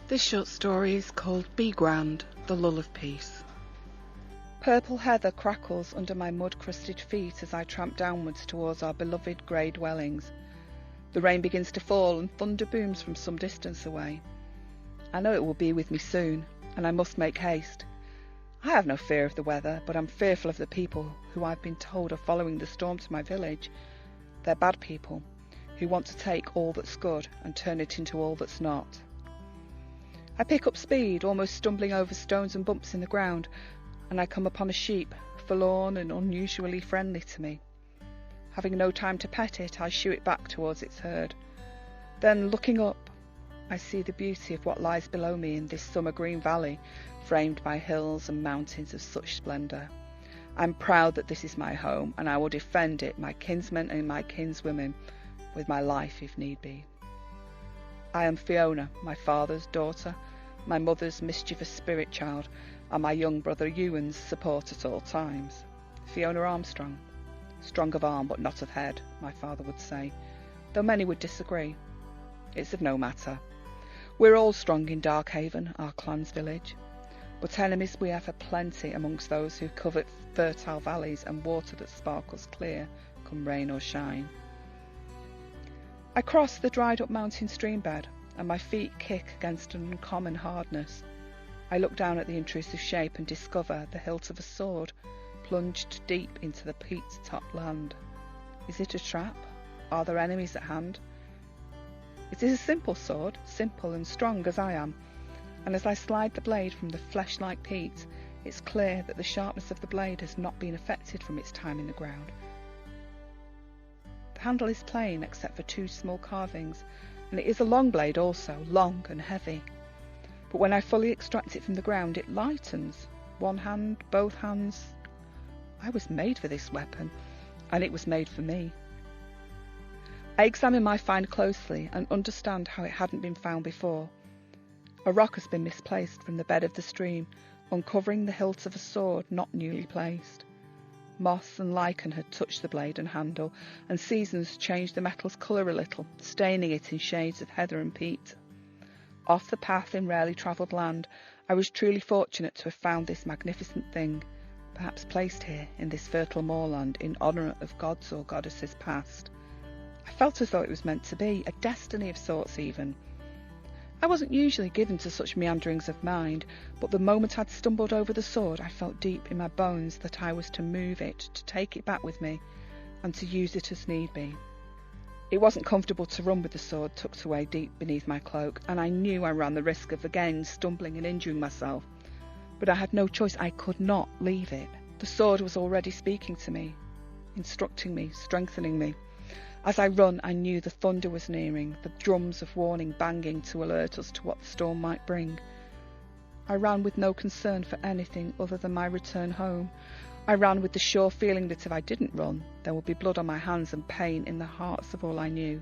This short story is called Be Grand, the Lull of Peace. Purple heather crackles under my mud-crusted feet as I tramp downwards towards our beloved grey dwellings. The rain begins to fall and thunder booms from some distance away. I know it will be with me soon, and I must make haste. I have no fear of the weather, but I'm fearful of the people who I've been told are following the storm to my village. They're bad people, who want to take all that's good and turn it into all that's not. I pick up speed, almost stumbling over stones and bumps in the ground, and I come upon a sheep, forlorn and unusually friendly to me. Having no time to pet it, I shoo it back towards its herd. Then, looking up, I see the beauty of what lies below me in this summer green valley, framed by hills and mountains of such splendour. I'm proud that this is my home, and I will defend it, my kinsmen and my kinswomen, with my life if need be. I am Fiona, my father's daughter, my mother's mischievous spirit child, and my young brother Ewan's support at all times. Fiona Armstrong. Strong of arm but not of head, my father would say, though many would disagree. It's of no matter. We're all strong in Darkhaven, our clan's village, but enemies we have plenty amongst those who covet fertile valleys and water that sparkles clear, come rain or shine. I cross the dried-up mountain stream bed, and my feet kick against an uncommon hardness. I look down at the intrusive shape and discover the hilt of a sword plunged deep into the peat-topped land. Is it a trap? Are there enemies at hand? It is a simple sword, simple and strong as I am, and as I slide the blade from the flesh-like peat, it's clear that the sharpness of the blade has not been affected from its time in the ground. The handle is plain except for two small carvings, and it is a long blade also, long and heavy. But when I fully extract it from the ground, it lightens. One hand, both hands. I was made for this weapon, and it was made for me. I examine my find closely and understand how it hadn't been found before. A rock has been misplaced from the bed of the stream, uncovering the hilt of a sword not newly placed. Moss and lichen had touched the blade and handle, and seasons changed the metal's colour a little, staining it in shades of heather and peat. Off the path in rarely travelled land, I was truly fortunate to have found this magnificent thing, perhaps placed here in this fertile moorland in honour of gods or goddesses past. I felt as though it was meant to be, a destiny of sorts even. I wasn't usually given to such meanderings of mind, but the moment I'd stumbled over the sword, I felt deep in my bones that I was to move it, to take it back with me, and to use it as need be. It wasn't comfortable to run with the sword tucked away deep beneath my cloak, and I knew I ran the risk of again stumbling and injuring myself. But I had no choice. I could not leave it. The sword was already speaking to me, instructing me, strengthening me. As I run, I knew the thunder was nearing, the drums of warning banging to alert us to what the storm might bring. I ran with no concern for anything other than my return home. I ran with the sure feeling that if I didn't run, there would be blood on my hands and pain in the hearts of all I knew.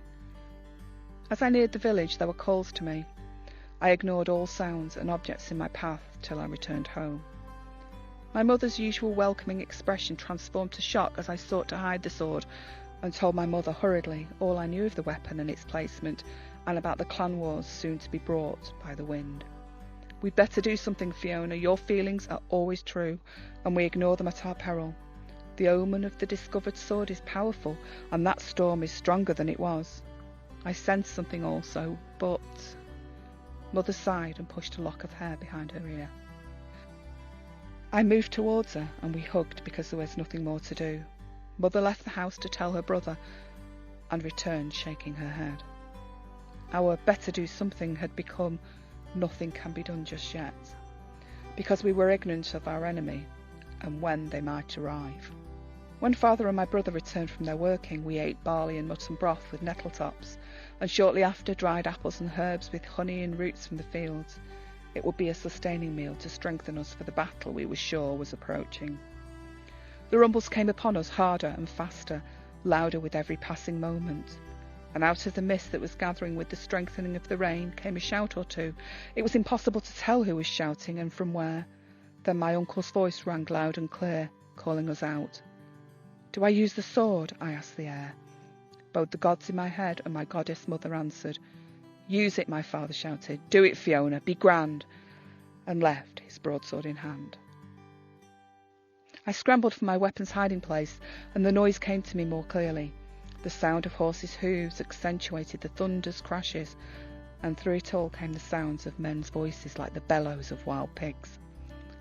As I neared the village, there were calls to me. I ignored all sounds and objects in my path till I returned home. My mother's usual welcoming expression transformed to shock as I sought to hide the sword, and told my mother hurriedly all I knew of the weapon and its placement, and about the clan wars soon to be brought by the wind. We'd better do something, Fiona. Your feelings are always true, and we ignore them at our peril. The omen of the discovered sword is powerful, and that storm is stronger than it was. I sensed something also, but... Mother sighed and pushed a lock of hair behind her ear. I moved towards her, and we hugged because there was nothing more to do. Mother left the house to tell her brother, and returned shaking her head. Our better do something had become nothing can be done just yet, because we were ignorant of our enemy and when they might arrive. When father and my brother returned from their working, we ate barley and mutton broth with nettle tops, and shortly after dried apples and herbs with honey and roots from the fields. It would be a sustaining meal to strengthen us for the battle we were sure was approaching. The rumbles came upon us harder and faster, louder with every passing moment. And out of the mist that was gathering with the strengthening of the rain came a shout or two. It was impossible to tell who was shouting and from where. Then my uncle's voice rang loud and clear, calling us out. "Do I use the sword?" I asked the air. Both the gods in my head and my goddess mother answered, Use it, my father shouted. Do it, Fiona, be grand, and left, his broadsword in hand. I scrambled for my weapon's hiding place, and the noise came to me more clearly. The sound of horses' hooves accentuated the thunder's crashes, and through it all came the sounds of men's voices like the bellows of wild pigs.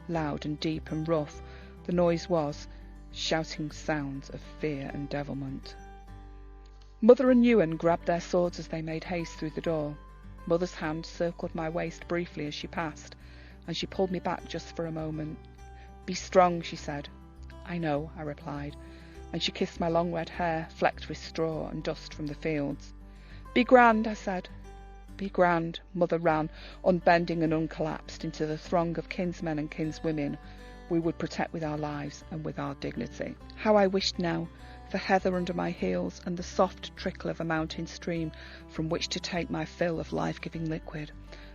Loud and deep and rough, the noise was, shouting sounds of fear and devilment. Mother and Ewan grabbed their swords as they made haste through the door. Mother's hand circled my waist briefly as she passed, and she pulled me back just for a moment. Be strong, she said. I know, I replied, and she kissed my long red hair, flecked with straw and dust from the fields. Be grand, I said. Be grand, Mother ran, unbending and uncollapsed, into the throng of kinsmen and kinswomen we would protect with our lives and with our dignity. How I wished now for heather under my heels and the soft trickle of a mountain stream from which to take my fill of life-giving liquid.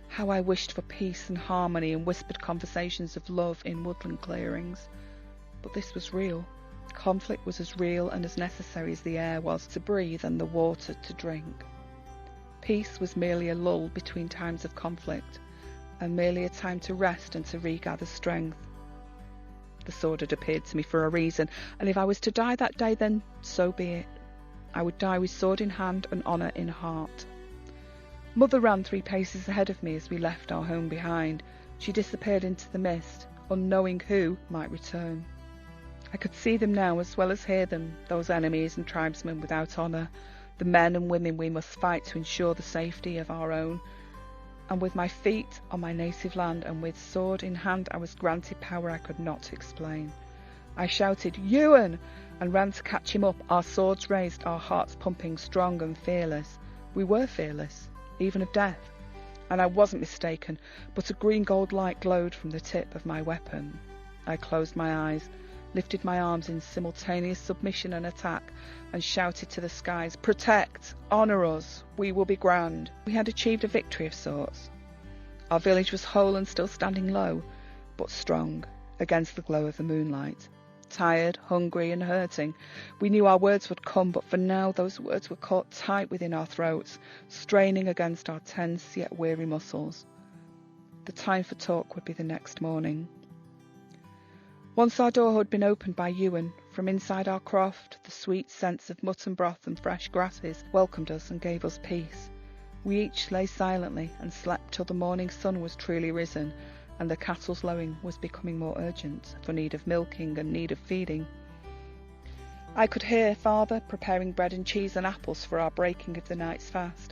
How I wished for peace and harmony and whispered conversations of love in woodland clearings. But this was real. Conflict was as real and as necessary as the air was to breathe and the water to drink. Peace was merely a lull between times of conflict, and merely a time to rest and to regather strength. The sword had appeared to me for a reason, and if I was to die that day, then so be it. I would die with sword in hand and honour in heart. Mother ran 3 paces ahead of me as we left our home behind. She disappeared into the mist, unknowing who might return. I could see them now as well as hear them, those enemies and tribesmen without honour, the men and women we must fight to ensure the safety of our own. And with my feet on my native land and with sword in hand, I was granted power I could not explain. I shouted, Ewan! And ran to catch him up, our swords raised, our hearts pumping strong and fearless. We were fearless, even of death. And I wasn't mistaken, but a green-gold light glowed from the tip of my weapon. I closed my eyes, lifted my arms in simultaneous submission and attack, and shouted to the skies, Protect! Honour us! We will be grand! We had achieved a victory of sorts. Our village was whole and still standing low, but strong, against the glow of the moonlight. Tired, hungry and hurting, we knew our words would come, but for now those words were caught tight within our throats, straining against our tense yet weary muscles. The time for talk would be the next morning. Once our door had been opened by Ewan, from inside our croft the sweet scents of mutton broth and fresh grasses welcomed us and gave us peace. We each lay silently and slept till the morning sun was truly risen, and the cattle's lowing was becoming more urgent, for need of milking and need of feeding. I could hear Father preparing bread and cheese and apples for our breaking of the night's fast,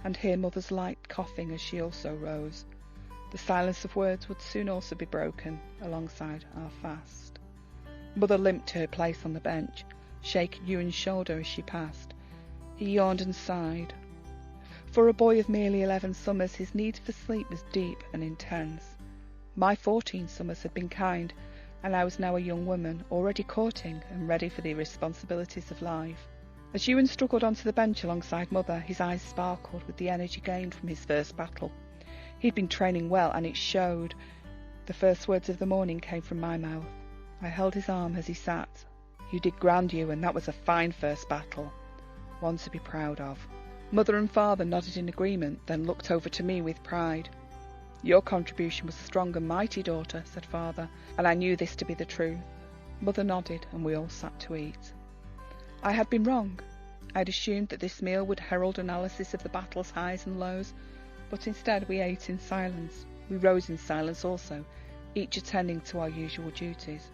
and hear Mother's light coughing as she also rose. The silence of words would soon also be broken alongside our fast. Mother limped to her place on the bench, shaking Ewan's shoulder as she passed. He yawned and sighed. For a boy of merely 11 summers, his need for sleep was deep and intense. My 14 summers had been kind, and I was now a young woman, already courting and ready for the responsibilities of life. As Ewan struggled onto the bench alongside Mother, his eyes sparkled with the energy gained from his first battle. He'd been training well, and it showed. The first words of the morning came from my mouth. I held his arm as he sat. You did grand, Ewan. That was a fine first battle. One to be proud of. Mother and Father nodded in agreement, then looked over to me with pride. Your contribution was strong and mighty, daughter, said Father, and I knew this to be the truth. Mother nodded, and we all sat to eat. I had been wrong. I had assumed that this meal would herald analysis of the battle's highs and lows, but instead we ate in silence. We rose in silence also, each attending to our usual duties.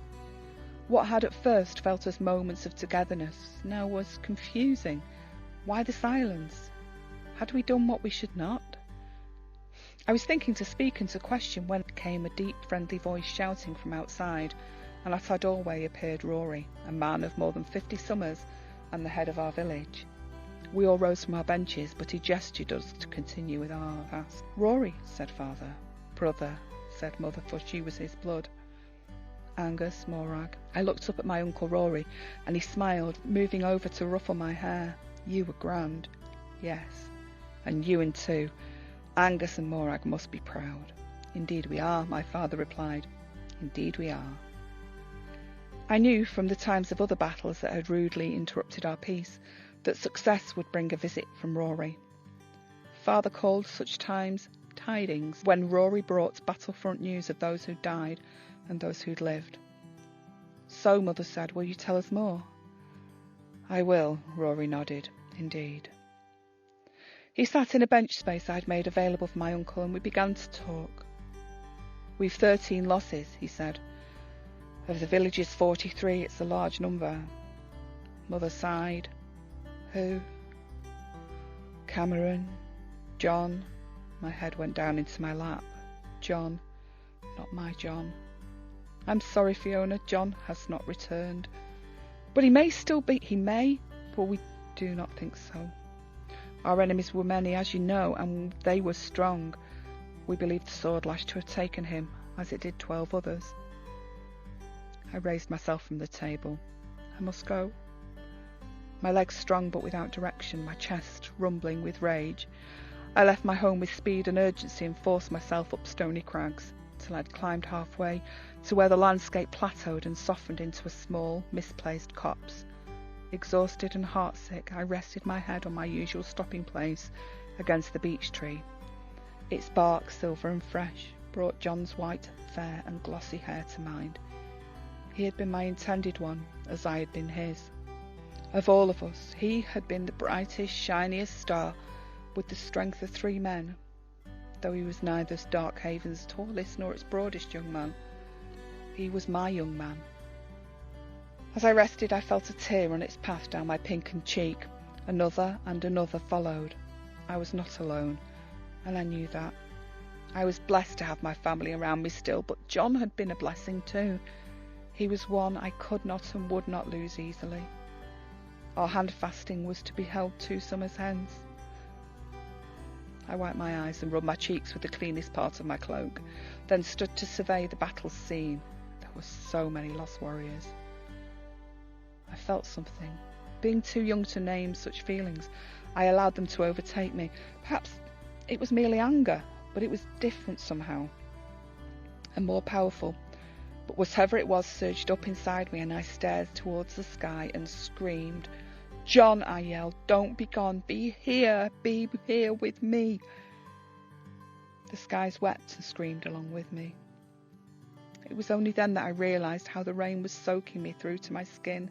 What had at first felt as moments of togetherness now was confusing. Why the silence? Had we done what we should not? I was thinking to speak and to question when came a deep, friendly voice shouting from outside, and at our doorway appeared Rory, a man of more than 50 summers and the head of our village. We all rose from our benches, but he gestured us to continue with our task. Rory, said Father. Brother, said Mother, for she was his blood. Angus, Morag. I looked up at my Uncle Rory, and he smiled, moving over to ruffle my hair. You were grand. Yes, and Ewan too. Angus and Morag must be proud. Indeed we are, my father replied. Indeed we are. I knew from the times of other battles that had rudely interrupted our peace that success would bring a visit from Rory. Father called such times tidings, when Rory brought battlefront news of those who'd died and those who'd lived. So, Mother said, will you tell us more? I will, Rory nodded, indeed. He sat in a bench space I'd made available for my uncle, and we began to talk. We've 13 losses, he said. Of the village's 43, it's a large number. Mother sighed. Who? Cameron. John. My head went down into my lap. John. Not my John. I'm sorry, Fiona, John has not returned. But he may still be. He may, but we do not think so. Our enemies were many, as you know, and they were strong. We believed the sword lash to have taken him, as it did 12 others. I raised myself from the table. I must go. My legs strong but without direction, my chest rumbling with rage. I left my home with speed and urgency and forced myself up stony crags, till I'd climbed halfway to where the landscape plateaued and softened into a small, misplaced copse. Exhausted and heartsick, I rested my head on my usual stopping place against the beech tree. Its bark, silver and fresh, brought John's white, fair and glossy hair to mind. He had been my intended one, as I had been his. Of all of us, he had been the brightest, shiniest star, with the strength of 3 men, though he was neither Darkhaven's tallest nor its broadest young man. He was my young man. As I rested, I felt a tear run its path down my pinkened cheek. Another and another followed. I was not alone, and I knew that. I was blessed to have my family around me still, but John had been a blessing too. He was one I could not and would not lose easily. Our hand-fasting was to be held 2 summers hence. I wiped my eyes and rubbed my cheeks with the cleanest part of my cloak, then stood to survey the battle scene. There were so many lost warriors. I felt something. Being too young to name such feelings, I allowed them to overtake me. Perhaps it was merely anger, but it was different somehow, and more powerful. But whatever it was surged up inside me, and I stared towards the sky and screamed. John, I yelled, don't be gone, be here with me. The skies wept and screamed along with me. It was only then that I realised how the rain was soaking me through to my skin,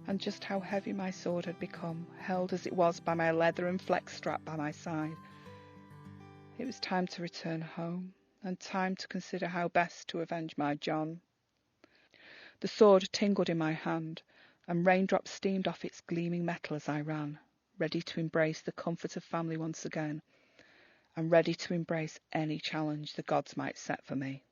and just how heavy my sword had become, held as it was by my leather and flex strap by my side. It was time to return home, and time to consider how best to avenge my John. The sword tingled in my hand, and raindrops steamed off its gleaming metal as I ran, ready to embrace the comfort of family once again, and ready to embrace any challenge the gods might set for me.